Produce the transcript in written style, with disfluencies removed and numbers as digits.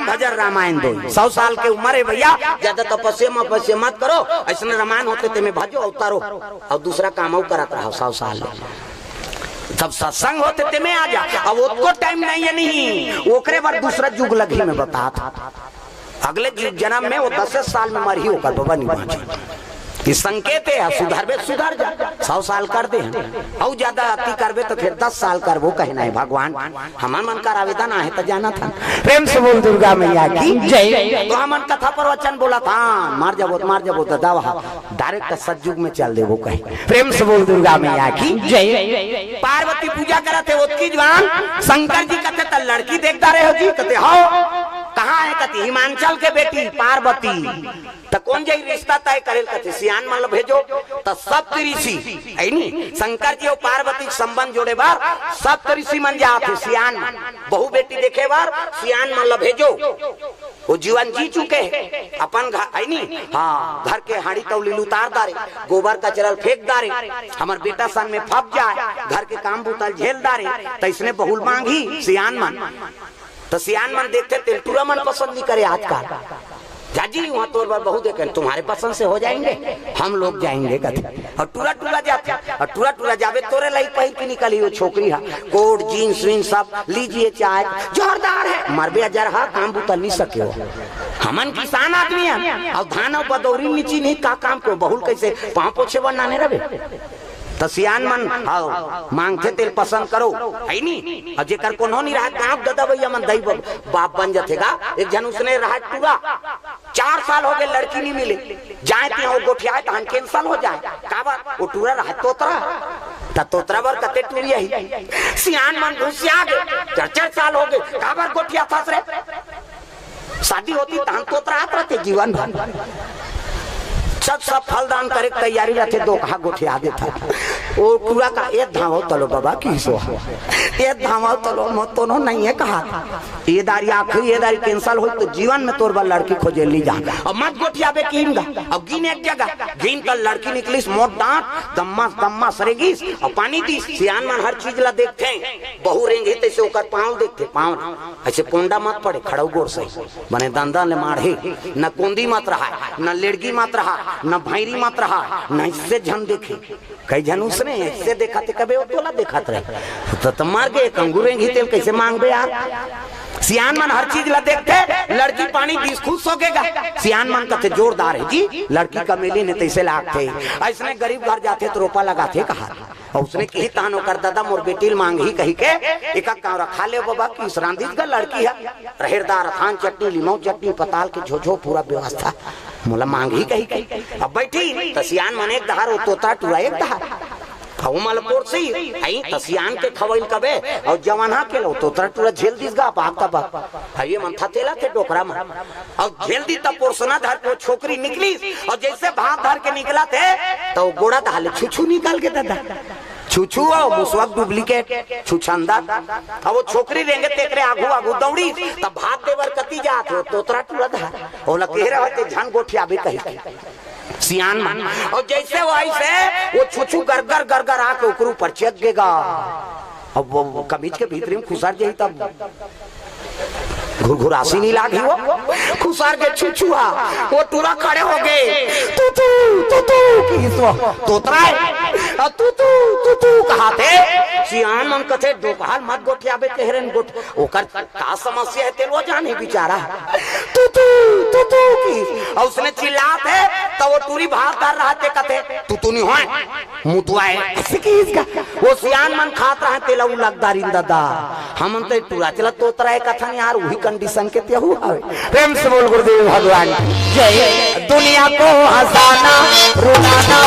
भजन रामायण दो। 100 साल के उम्र है भैया, ज्यादा तपस्या मत करो, ऐसा रामायण होते ते में भजो अवतारो और दूसरा काम करत रहो 100 साल सब सत्संग होते ते में आ जा। अब उसको टाइम नहीं है, नहीं ओकरे बार दूसरा युग लगी में बता था अगले जन्म में वो 10 साल में मर ही होकर बाबा नहीं पहुंचे। संकेत है सुधर जा 100 साल कर दे और ज्यादा अति करबे तो फिर 10 साल करबो कहना है भगवान। हमार मन का आवेदन है तो जाना था। प्रेम से बोल दुर्गा मैया की जय। तो हमन कथा प्रवचन बोला था मार जबो दावा डायरेक्ट सतयुग में चल देवो कहे। प्रेम से बोल दुर्गा मैया की जय। पार्वती पूजा करते ओतकी जवान शंकर जी कहते त लड़की देखता रहे हो जी, कहते हो कहाँ है, कहती हिमांचल के बेटी पार्वती। तो कौन जाई रिश्ता तय करे, कहते सियान मतलब भेजो। तो सप्त ऋषि है नी शंकर जी और पार्वती संबंध जोड़े बार सप्त ऋषि मन जाते सियान बहु बेटी देखे बार सियान मतलब भेजो। वो जीवन जी चुके अपन है नी हाँ घर के हाड़ी तौली उतार दारे, गोबर का चरल फेंक दारे, हमार बेटा सन में फप जाए, घर के काम बुतल झेल दारे। तो इसने बहुल मांगी सियान मन। तो सियान मन देखते तिलटूरा मन पसंद नहीं करे आजकल जाजी वहाँ तोर बार बहु देखे तुम्हारे पसंद से हो जाएंगे, हम लोग जाएंगे कहते। और टूरा जाते और टूरा जावे तोरे लाई पहन के निकली वो छोकरी है कोट जीन्स वीन्स सब लीजिए चाय जोरदार है मरबे हजार हा काम बुतल नहीं सके हो। हमन किसान आदमी है और धान और बदौरी नीची नहीं का काम को बहुल कैसे पाँव पोछे बनाने रहे। तो सियान मन हाँ मांगते तेल पसंद करो है नी और जेकर कोनो नहीं रहा गाँव दादा भैया मन दई बाप बन जातेगा। एक जन उसने रहा टूरा 4 साल हो गए लड़की नहीं मिले, जाए थे वो गोठिया तो हम कैंसल हो जाए काबर वो टूरा रहा तोतरा बर कते टूरी है सियान मन घुसिया गए 4 साल हो गए काबर गोठिया फंस रहे। शादी होती तो हम तोतरा आते रहते जीवन भर सब फलदान करे तैयारी रहते दो कहा गोठे आगे था वो पूरा का एक धावा तलो बाबा की सो एक धावा तलो मत तो नहीं है कहा ये दारी आखिरी ये दारी कैंसल हो तो जीवन में तोर बार लड़की खोजे ली जा और मत गोठिया बे कीनगा अब गिन एक जगह गिन कर लड़की निकली मोट डांट दम्मा सरेगी और पानी दी। सियान मन हर चीज ला देखते हैं बहु रेंगे तैसे ओकर पाँव देखते पाँव ऐसे पोंडा मत पड़े खड़ो गोर से बने दंदा ले मारे न कोंदी मत रहा न लेड़गी मत रहा न भैरी मत रहा न इससे झन देखे कई जन उसने इससे देखा थे कभी वो तोला देखा रहे तो मार गए कंगूरेंगी तेल कैसे मांगबे यार। सियान मन हर चीज ला देखते लड़की पानी बीस खुश हो गएगा सियान मन कहते जोरदार है जी लड़की का मेले ने तैसे लागते ऐसने गरीब घर जाते तो रोपा लगाते कहा और उसने कही तानो कर दादा मोर बेटी मांग ही कही के एक काम रखा ले बाबा की रांधित का लड़की है रहेदार थान चटनी लीमौ चटनी पताल के झोझो पूरा व्यवस्था मोला मांग ही कही अब बैठी तसियान मन एक दहार वो तोता टूरा एक दहार मलपोर से आई तसियान के खवैल कबे और जवाना के लो तोता टूरा झेल दिस गा भागता भाग ये मन था तेला थे टोकरा में और झेल दी तब पोरसना धर को छोकरी निकली और जैसे भाग धर के निकला थे तो गोड़ा डाले छुछू निकाल के दादा छुछू और मुसवक डुप्लीकेट छुछंदा अब वो छोकरी रेंगे तेकरे आगू दौड़ी तब भाग देवर कती जात हो तोतरा टूरा धा ओला केरे होते झन गोठिया भी कही सियान मन और जैसे वो ऐसे वो छुछू गरगर आके ऊपर ऊपर चेक गेगा अब वो कमीज के भीतरी में खुसार जाई तब घुरघुरासी नहीं लागी वो खुसार के छुछुआ वो टूरा खड़े हो गए तू कहा थे सियान मन कथे दोपहर मत गोठिया बे कहरन गोठ ओकर का समस्या है तेल वो जाने बेचारा तू की और उसने चिल्लाते तो वो टूरी भाग कर रहा थे कथे तू नहीं होए मुतवाए ऐसे की इसका वो सियान मन खाता है तेला लगदारी दादा हम तो टूरा चला तोतरा है कथा यार वही कंडीशन के ते हुआ प्रेम से बोल गुरुदेव भगवान जय। दुनिया को हंसाना रुलाना